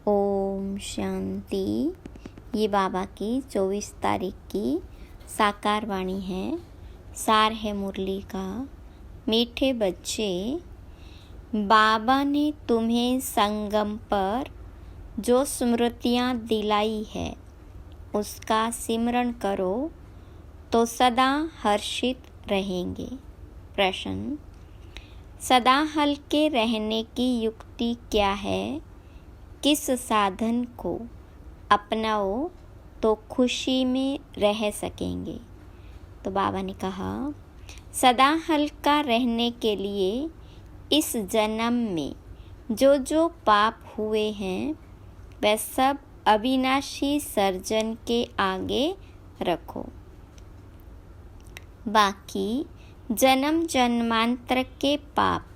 ओम शांति। ये बाबा की 24 तारीख की साकार वाणी है। सार है मुरली का। मीठे बच्चे, बाबा ने तुम्हें संगम पर जो स्मृतियाँ दिलाई है उसका सिमरण करो तो सदा हर्षित रहेंगे। प्रश्न: सदा हल्के रहने की युक्ति क्या है? किस साधन को अपनाओ तो खुशी में रह सकेंगे? तो बाबा ने कहा, सदा हल्का रहने के लिए इस जन्म में जो जो पाप हुए हैं वह सब अविनाशी सर्जन के आगे रखो। बाकी जन्म जन्मांतर के पाप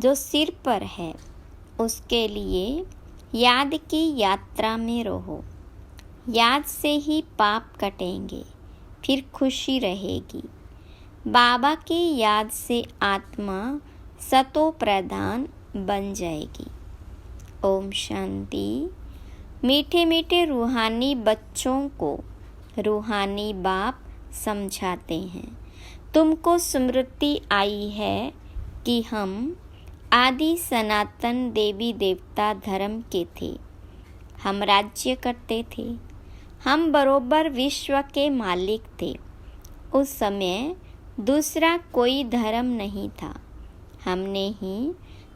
जो सिर पर है उसके लिए याद की यात्रा में रहो। याद से ही पाप कटेंगे, फिर खुशी रहेगी। बाबा की याद से आत्मा सतो प्रधान बन जाएगी। ओम शांति। मीठे मीठे रूहानी बच्चों को रूहानी बाप समझाते हैं, तुमको स्मृति आई है कि हम आदि सनातन देवी देवता धर्म के थे। हम राज्य करते थे। हम बरोबर विश्व के मालिक थे। उस समय दूसरा कोई धर्म नहीं था। हमने ही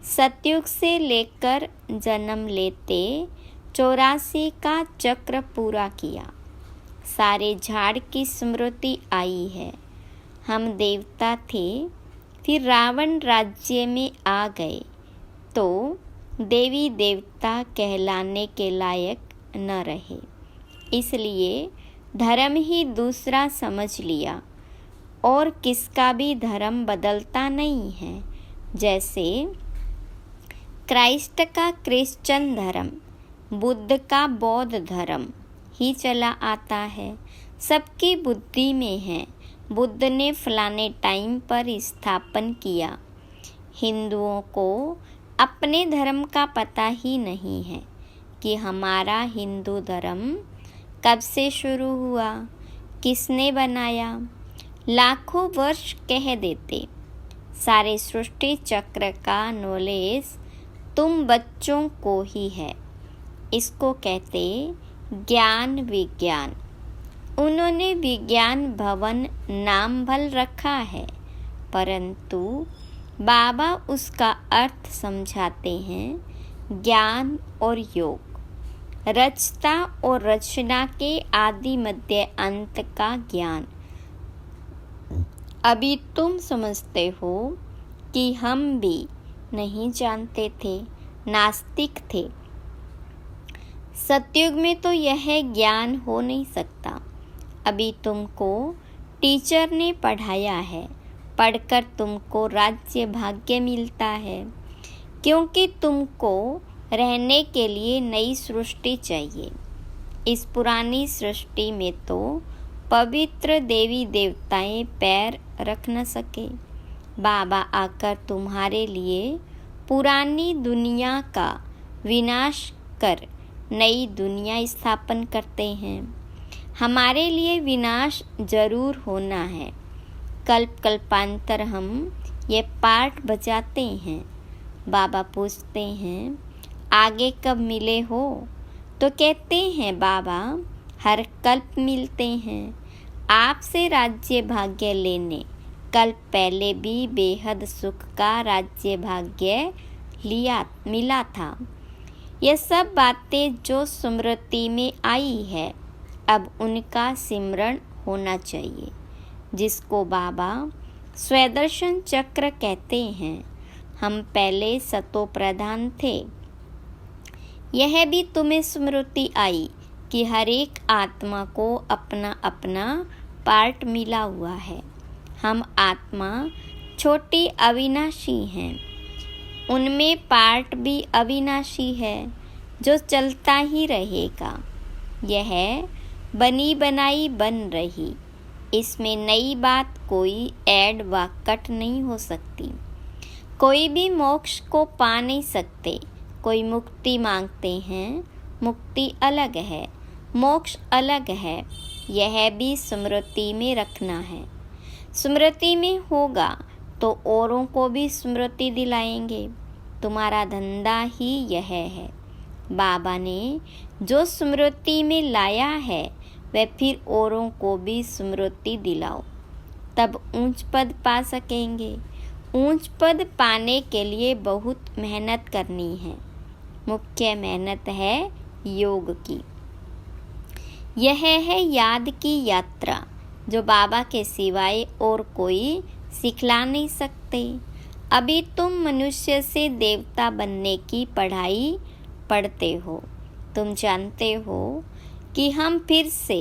सतयुग से लेकर जन्म लेते 84 का चक्र पूरा किया। सारे झाड़ की स्मृति आई है। हम देवता थे, फिर रावण राज्य में आ गए तो देवी देवता कहलाने के लायक न रहे, इसलिए धर्म ही दूसरा समझ लिया और किसका भी धर्म बदलता नहीं है। जैसे क्राइस्ट का क्रिश्चियन धर्म, बुद्ध का बौद्ध धर्म ही चला आता है। सबकी बुद्धि में है बुद्ध ने फलाने टाइम पर स्थापन किया। हिंदुओं को अपने धर्म का पता ही नहीं है कि हमारा हिंदू धर्म कब से शुरू हुआ, किसने बनाया। लाखों वर्ष कह देते। सारे सृष्टि चक्र का नॉलेज तुम बच्चों को ही है। इसको कहते ज्ञान विज्ञान। उन्होंने विज्ञान भवन नाम भल रखा है, परंतु बाबा उसका अर्थ समझाते हैं ज्ञान और योग, रचता और रचना के आदि मध्य अंत का ज्ञान। अभी तुम समझते हो कि हम भी नहीं जानते थे, नास्तिक थे। सतयुग में तो यह ज्ञान हो नहीं सकता। अभी तुमको टीचर ने पढ़ाया है, पढ़कर तुमको राज्य भाग्य मिलता है, क्योंकि तुमको रहने के लिए नई सृष्टि चाहिए। इस पुरानी सृष्टि में तो पवित्र देवी देवताएं पैर रख न सके। बाबा आकर तुम्हारे लिए पुरानी दुनिया का विनाश कर नई दुनिया स्थापन करते हैं। हमारे लिए विनाश जरूर होना है। कल्प कल्पांतर हम ये पाठ बजाते हैं। बाबा पूछते हैं, आगे कब मिले हो? तो कहते हैं, बाबा हर कल्प मिलते हैं। आपसे राज्य भाग्य लेने कल्प पहले भी बेहद सुख का राज्य भाग्य मिला था। यह सब बातें जो स्मृति में आई है अब उनका सिमरण होना चाहिए, जिसको बाबा स्वदर्शन चक्र कहते हैं। हम पहले सतो प्रधान थे। यह भी तुम्हें स्मृति आई कि हर एक आत्मा को अपना अपना पार्ट मिला हुआ है। हम आत्मा छोटी अविनाशी हैं, उनमें पार्ट भी अविनाशी है जो चलता ही रहेगा। यह बनी बनाई बन रही, इसमें नई बात कोई ऐड व कट नहीं हो सकती। कोई भी मोक्ष को पा नहीं सकते। कोई मुक्ति मांगते हैं मुक्ति अलग है, मोक्ष अलग है। यह भी स्मृति में रखना है। स्मृति में होगा तो औरों को भी स्मृति दिलाएंगे। तुम्हारा धंधा ही यह है। बाबा ने जो स्मृति में लाया है वह फिर औरों को भी स्मृति दिलाओ, तब ऊंच पद पा सकेंगे। ऊंच पद पाने के लिए बहुत मेहनत करनी है। मुख्य मेहनत है योग की। यह है याद की यात्रा, जो बाबा के सिवाय और कोई सिखला नहीं सकते। अभी तुम मनुष्य से देवता बनने की पढ़ाई पढ़ते हो। तुम जानते हो कि हम फिर से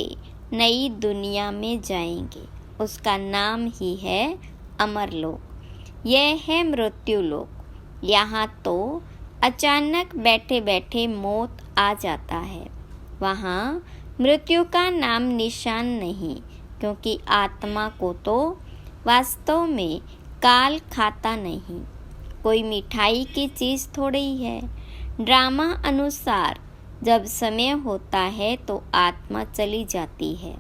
नई दुनिया में जाएंगे। उसका नाम ही है अमरलोक। यह है मृत्युलोक। यहाँ तो अचानक बैठे बैठे मौत आ जाता है। वहाँ मृत्यु का नाम निशान नहीं, क्योंकि आत्मा को तो वास्तव में काल खाता नहीं। कोई मिठाई की चीज़ थोड़ी है। ड्रामा अनुसार जब समय होता है तो आत्मा चली जाती है।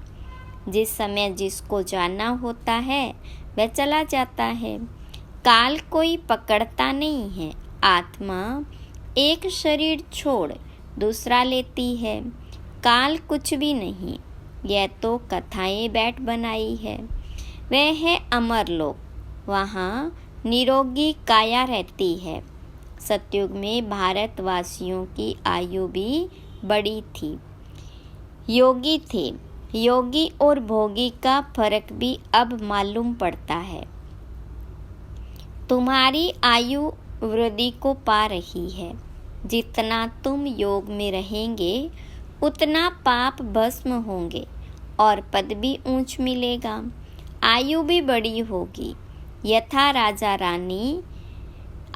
जिस समय जिसको जाना होता है वह चला जाता है। काल कोई पकड़ता नहीं है। आत्मा एक शरीर छोड़ दूसरा लेती है। काल कुछ भी नहीं, यह तो कथाएं बैठ बनाई है। वह है अमरलोक। वहाँ निरोगी काया रहती है। सतयुग में भारतवासियों की आयु भी बड़ी थी। योगी थे। योगी और भोगी का फर्क भी अब मालूम पड़ता है। तुम्हारी आयु वृद्धि को पा रही है। जितना तुम योग में रहेंगे उतना पाप भस्म होंगे और पद भी ऊंच मिलेगा। आयु भी बड़ी होगी। यथा राजा रानी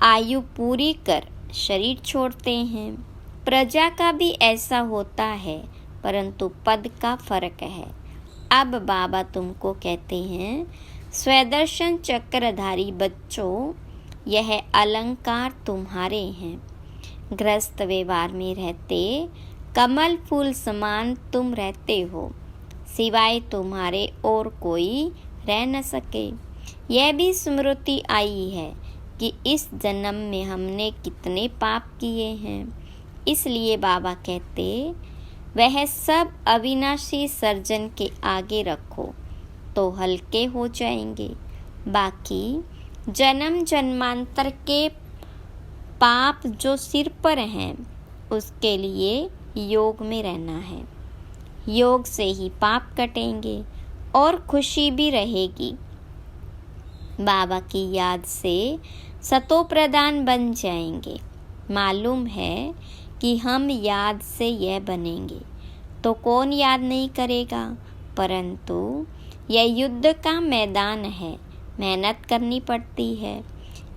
आयु पूरी कर शरीर छोड़ते हैं। प्रजा का भी ऐसा होता है, परंतु पद का फर्क है। अब बाबा तुमको कहते हैं, स्वदर्शन चक्रधारी बच्चों, यह अलंकार तुम्हारे हैं। गृहस्थ व्यवहार में रहते कमल फूल समान तुम रहते हो। सिवाय तुम्हारे और कोई रह न सके। यह भी स्मृति आई है कि इस जन्म में हमने कितने पाप किए हैं। इसलिए बाबा कहते, वह सब अविनाशी सर्जन के आगे रखो तो हल्के हो जाएंगे। बाकी जन्म जन्मांतर के पाप जो सिर पर हैं, उसके लिए योग में रहना है। योग से ही पाप कटेंगे और खुशी भी रहेगी। बाबा की याद से सतो प्रदान बन जाएंगे। मालूम है कि हम याद से यह बनेंगे तो कौन याद नहीं करेगा। परंतु यह युद्ध का मैदान है, मेहनत करनी पड़ती है।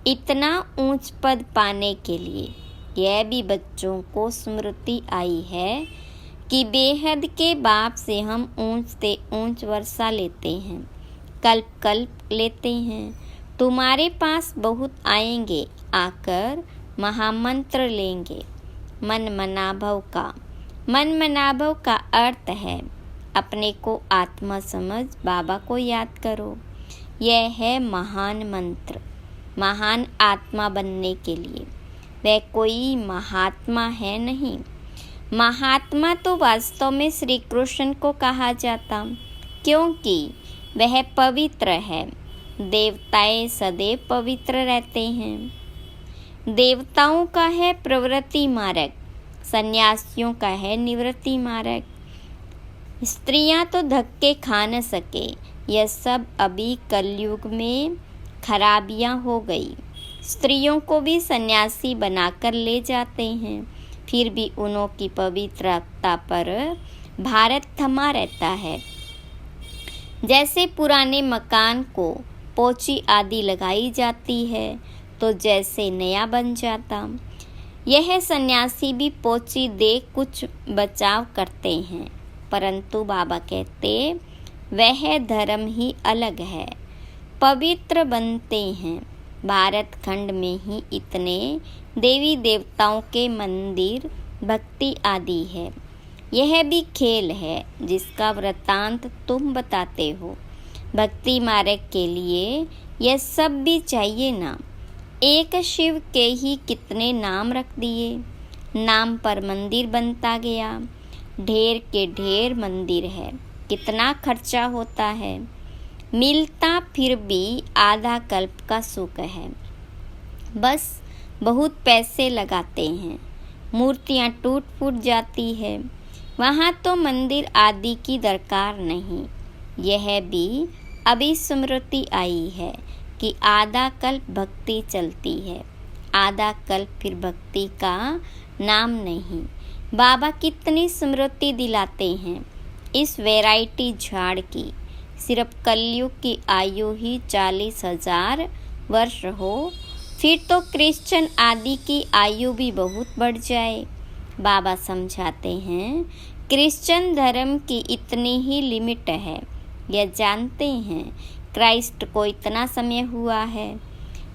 इतना ऊंच पद पाने के लिए यह भी बच्चों को स्मृति आई है कि बेहद के बाप से हम ऊंच से ऊंच वर्षा लेते हैं, कल्प कल्प लेते हैं। तुम्हारे पास बहुत आएंगे, आकर महामंत्र लेंगे। मन मनाभव का अर्थ है अपने को आत्मा समझ बाबा को याद करो। यह है महान मंत्र। महान आत्मा बनने के लिए वह कोई महात्मा है नहीं। महात्मा तो वास्तव में श्री कृष्ण को कहा जाता, क्योंकि वह पवित्र है। देवताएं सदैव पवित्र रहते हैं। देवताओं का है प्रवृत्ति मार्ग, सन्यासियों का है निवृत्ति मार्ग। स्त्रियां तो धक्के खा न सके। यह सब अभी कलयुग में खराबियां हो गई। स्त्रियों को भी सन्यासी बनाकर ले जाते हैं, फिर भी उन्हों की पवित्रता पर भारत थमा रहता है। जैसे पुराने मकान को पोची आदि लगाई जाती है तो जैसे नया बन जाता। यह सन्यासी भी पोची दे कुछ बचाव करते हैं, परंतु बाबा कहते वह धर्म ही अलग है। पवित्र बनते हैं। भारत खंड में ही इतने देवी देवताओं के मंदिर भक्ति आदि है। यह भी खेल है जिसका वृत्तांत तुम बताते हो। भक्ति मार्ग के लिए यह सब भी चाहिए ना। एक शिव के ही कितने नाम रख दिए, नाम पर मंदिर बनता गया। ढेर के ढेर मंदिर है, कितना खर्चा होता है। मिलता फिर भी आधा कल्प का सुख है। बस बहुत पैसे लगाते हैं, मूर्तियाँ टूट फूट जाती है। वहाँ तो मंदिर आदि की दरकार नहीं। यह भी अभी स्मृति आई है कि आधा कल्प भक्ति चलती है, आधा कल्प फिर भक्ति का नाम नहीं। बाबा कितनी स्मृति दिलाते हैं इस वैरायटी झाड़ की। सिर्फ कलयुग की आयु ही 40,000 वर्ष हो, फिर तो क्रिश्चियन आदि की आयु भी बहुत बढ़ जाए। बाबा समझाते हैं क्रिश्चियन धर्म की इतनी ही लिमिट है। यह जानते हैं क्राइस्ट को इतना समय हुआ है,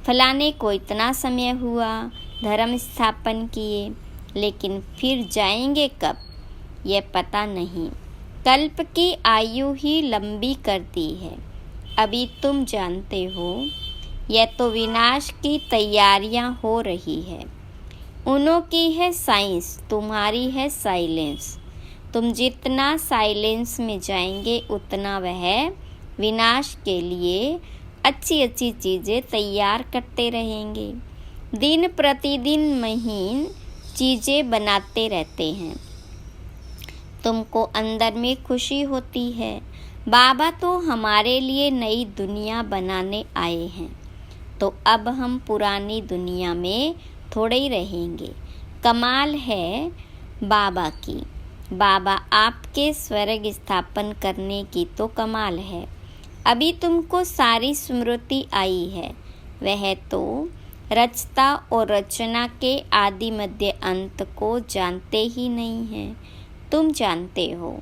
फलाने को इतना समय हुआ धर्म स्थापन किए, लेकिन फिर जाएंगे कब यह पता नहीं। कल्प की आयु ही लंबी करती है। अभी तुम जानते हो यह तो विनाश की तैयारियां हो रही है। उन्हों की है साइंस, तुम्हारी है साइलेंस। तुम जितना साइलेंस में जाएंगे उतना वह विनाश के लिए अच्छी अच्छी चीज़ें तैयार करते रहेंगे। दिन प्रतिदिन महीन चीज़ें बनाते रहते हैं। तुमको अंदर में खुशी होती है। बाबा तो हमारे लिए नई दुनिया बनाने आए हैं, तो अब हम पुरानी दुनिया में थोड़े ही रहेंगे। कमाल है बाबा की। बाबा आपके स्वर्ग स्थापन करने की तो कमाल है। अभी तुमको सारी स्मृति आई है। वह तो रचता और रचना के आदि मध्य अंत को जानते ही नहीं हैं। तुम जानते हो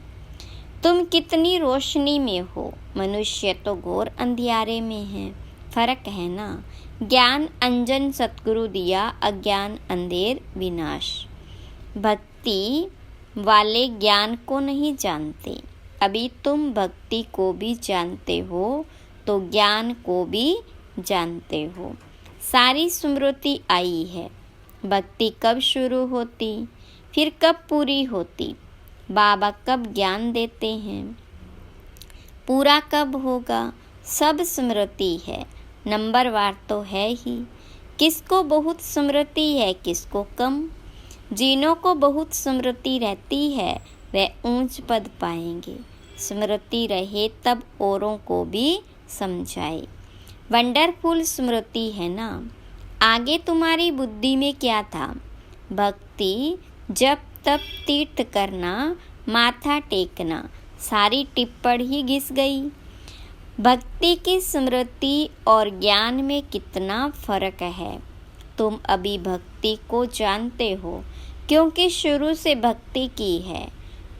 तुम कितनी रोशनी में हो, मनुष्य तो घोर अंधियारे में है। फर्क है ना। ज्ञान अंजन सतगुरु दिया, अज्ञान अंधेर विनाश। भक्ति वाले ज्ञान को नहीं जानते। अभी तुम भक्ति को भी जानते हो तो ज्ञान को भी जानते हो। सारी स्मृति आई है। भक्ति कब शुरू होती, फिर कब पूरी होती, बाबा कब ज्ञान देते हैं, पूरा कब होगा, सब स्मृति है। नंबरवार तो है ही। किसको बहुत स्मृति है, किसको कम। जिन्हों को बहुत स्मृति रहती है वह ऊंच पद पाएंगे। स्मृति रहे तब औरों को भी समझाए। वंडरफुल स्मृति है ना। आगे तुम्हारी बुद्धि में क्या था? भक्ति, जब तब तीर्थ करना, माथा टेकना, सारी टिप्पण ही घिस गई। भक्ति की स्मृति और ज्ञान में कितना फर्क है। तुम अभी भक्ति को जानते हो क्योंकि शुरू से भक्ति की है।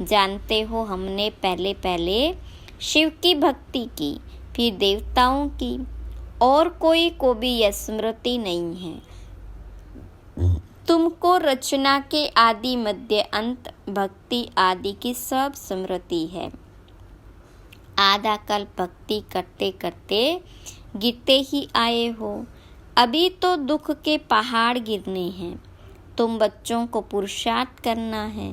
जानते हो हमने पहले पहले शिव की भक्ति की, फिर देवताओं की, और कोई को भी यह स्मृति नहीं है। तुमको रचना के आदि मध्य अंत भक्ति आदि की सब स्मृति है। आधा कल भक्ति करते करते गिरते ही आए हो। अभी तो दुख के पहाड़ गिरने हैं। तुम बच्चों को पुरुषार्थ करना है।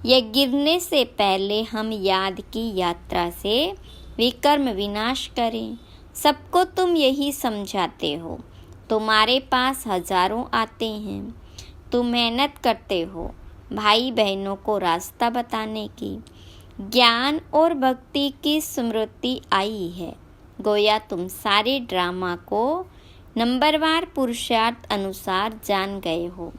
यह गिरने से पहले हम याद की यात्रा से विकर्म विनाश करें। सबको तुम यही समझाते हो। तुम्हारे पास हजारों आते हैं। तुम मेहनत करते हो भाई बहनों को रास्ता बताने की। ज्ञान और भक्ति की स्मृति आई है। गोया तुम सारे ड्रामा को नंबरवार पुरुषार्थ अनुसार जान गए हो।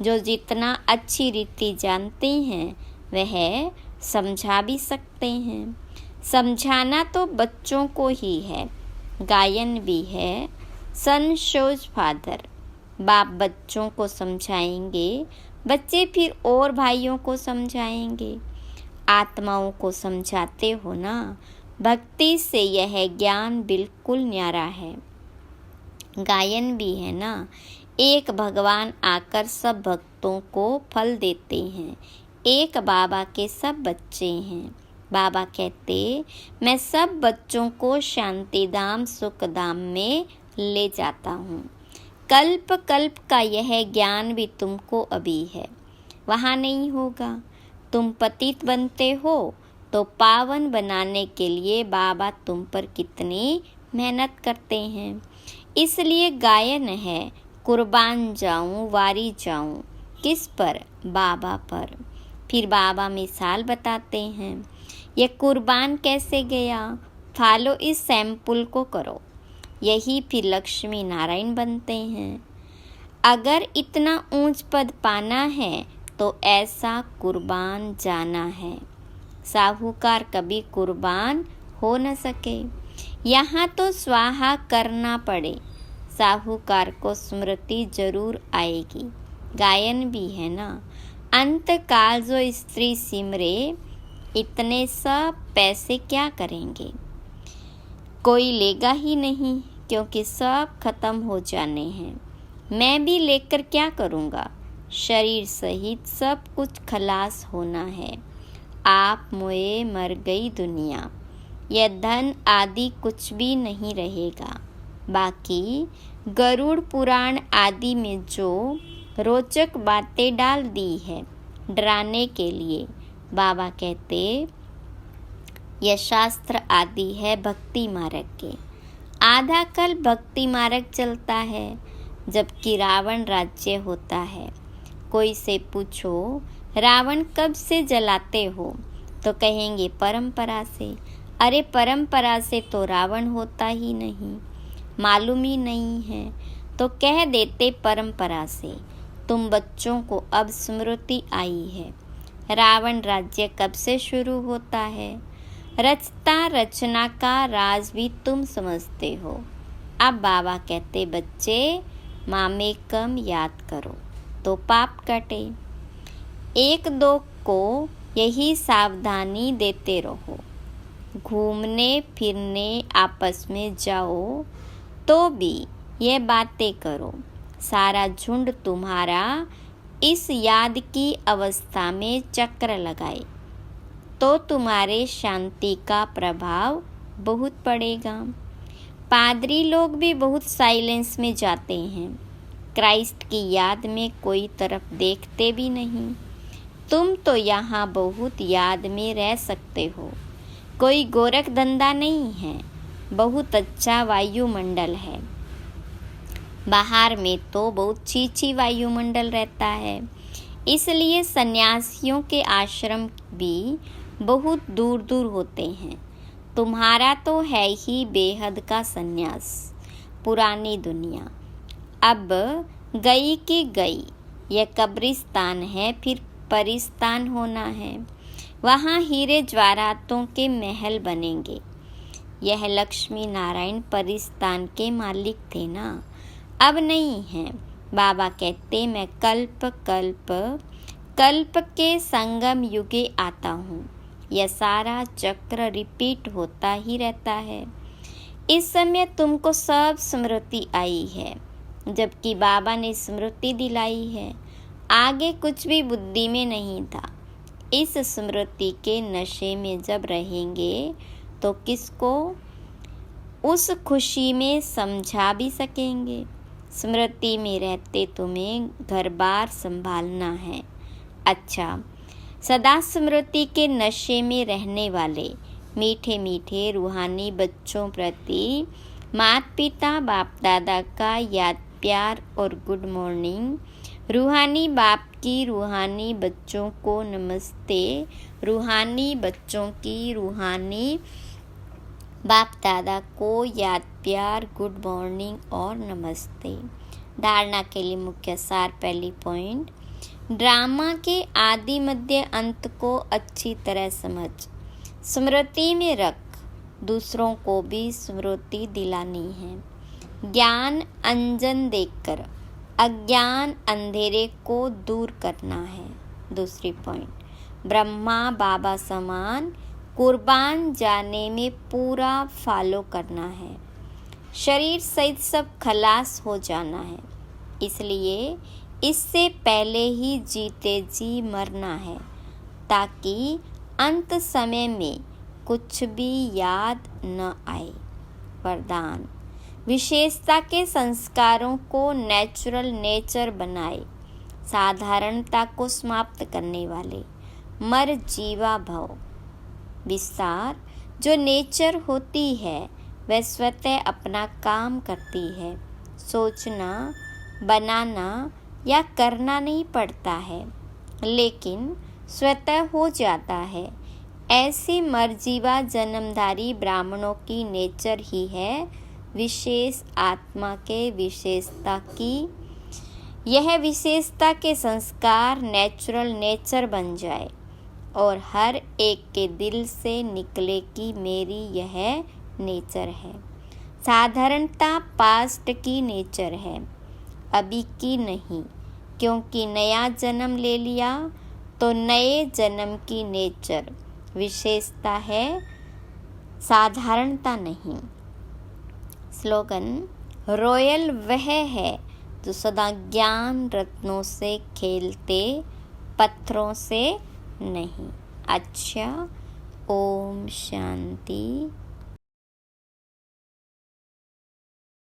जो जितना अच्छी रीति जानते हैं वह समझा भी सकते हैं। समझाना तो बच्चों को ही है। गायन भी है, सन शोज फादर। बाप बच्चों को समझाएंगे, बच्चे फिर और भाइयों को समझाएंगे। आत्माओं को समझाते हो ना। भक्ति से यह ज्ञान बिल्कुल न्यारा है। गायन भी है ना। एक भगवान आकर सब भक्तों को फल देते हैं। एक बाबा के सब बच्चे हैं। बाबा कहते, मैं सब बच्चों को शांति धाम सुख धाम में ले जाता हूँ। कल्प कल्प का यह ज्ञान भी तुमको अभी है, वहाँ नहीं होगा। तुम पतित बनते हो तो पावन बनाने के लिए बाबा तुम पर कितनी मेहनत करते हैं। इसलिए गायन है, कुर्बान जाऊं वारी जाऊं, किस पर? बाबा पर। फिर बाबा मिसाल बताते हैं, ये कुर्बान कैसे गया? फॉलो इस सैंपल को करो, यही फिर लक्ष्मी नारायण बनते हैं। अगर इतना ऊंच पद पाना है तो ऐसा कुर्बान जाना है। साहूकार कभी कुर्बान हो न सके, यहाँ तो स्वाहा करना पड़े। साहूकार को स्मृति जरूर आएगी। गायन भी है ना, अंत काल जो स्त्री सिमरे, इतने सब पैसे क्या करेंगे? कोई लेगा ही नहीं, क्योंकि सब खत्म हो जाने हैं। मैं भी लेकर क्या करूँगा? शरीर सहित सब कुछ खलास होना है। आप मोए मर गई दुनिया, यह धन आदि कुछ भी नहीं रहेगा। बाकी गरुड़ पुराण आदि में जो रोचक बातें डाल दी है डराने के लिए, बाबा कहते यह शास्त्र आदि है भक्ति मार्ग के। आधा कल भक्ति मार्ग चलता है, जबकि रावण राज्य होता है। कोई से पूछो रावण कब से जलाते हो, तो कहेंगे परंपरा से। अरे परंपरा से तो रावण होता ही नहीं, मालूम ही नहीं है तो कह देते परंपरा से। तुम बच्चों को अब स्मृति आई है। रावण राज्य कब से शुरू होता है? रचता रचना का राज भी तुम समझते हो। अब बाबा कहते बच्चे मामे कम याद करो तो पाप कटे। एक दो को यही सावधानी देते रहो। घूमने फिरने आपस में जाओ तो भी ये बातें करो। सारा झुंड तुम्हारा इस याद की अवस्था में चक्र लगाए तो तुम्हारे शांति का प्रभाव बहुत पड़ेगा। पादरी लोग भी बहुत साइलेंस में जाते हैं, क्राइस्ट की याद में कोई तरफ देखते भी नहीं। तुम तो यहाँ बहुत याद में रह सकते हो। कोई गोरख धंधा नहीं है, बहुत अच्छा वायुमंडल है। बाहर में तो बहुत छीछी वायुमंडल रहता है, इसलिए सन्यासियों के आश्रम भी बहुत दूर दूर होते हैं। तुम्हारा तो है ही बेहद का सन्यास, पुरानी दुनिया अब गई की गई। यह कब्रिस्तान है, फिर परिस्तान होना है। वहाँ हीरे ज्वारातों के महल बनेंगे। यह लक्ष्मी नारायण परिस्तान के मालिक थे ना, अब नहीं है। बाबा कहते मैं कल्प कल्प कल्प के संगम युगे आता हूँ। यह सारा चक्र रिपीट होता ही रहता है। इस समय तुमको सब स्मृति आई है, जबकि बाबा ने स्मृति दिलाई है। आगे कुछ भी बुद्धि में नहीं था। इस स्मृति के नशे में जब रहेंगे तो किसको उस खुशी में समझा भी सकेंगे। स्मृति में रहते तुम्हें घर बार संभालना है। अच्छा, सदा स्मृति के नशे में रहने वाले मीठे मीठे रूहानी बच्चों प्रति माता पिता बाप दादा का याद प्यार और गुड मॉर्निंग। रूहानी बाप की रूहानी बच्चों को नमस्ते। रूहानी बच्चों की रूहानी बाप दादा को याद प्यार गुड मॉर्निंग और नमस्ते। धारणा के लिए मुख्य सार। पहली पॉइंट, ड्रामा के आदि मध्य अंत को अच्छी तरह समझ, स्मृति में रख। दूसरों को भी स्मृति दिलानी है। ज्ञान अंजन देकर अज्ञान अंधेरे को दूर करना है। दूसरी पॉइंट, ब्रह्मा बाबा समान कुर्बान जाने में पूरा फॉलो करना है। शरीर सहित सब खलास हो जाना है। इसलिए इससे पहले ही जीते जी मरना है, ताकि अंत समय में कुछ भी याद न आए। वरदान: विशेषता के संस्कारों को नेचुरल नेचर बनाए, साधारणता को समाप्त करने वाले। मर जीवा भव। विस्तार: जो नेचर होती है वह स्वतः अपना काम करती है। सोचना, बनाना या करना नहीं पड़ता है, लेकिन स्वतः हो जाता है। ऐसी मरजीवा जन्मधारी ब्राह्मणों की नेचर ही है विशेष आत्मा के विशेषता की। यह विशेषता के संस्कार नेचुरल नेचर बन जाए और हर एक के दिल से निकले कि मेरी यह नेचर है। साधारणता पास्ट की नेचर है, अभी की नहीं, क्योंकि नया जन्म ले लिया तो नए जन्म की नेचर विशेषता है, साधारणता नहीं। स्लोगन: रॉयल वह है जो सदा ज्ञान रत्नों से खेलते, पत्थरों से नहीं। अच्छा, ओम शांति।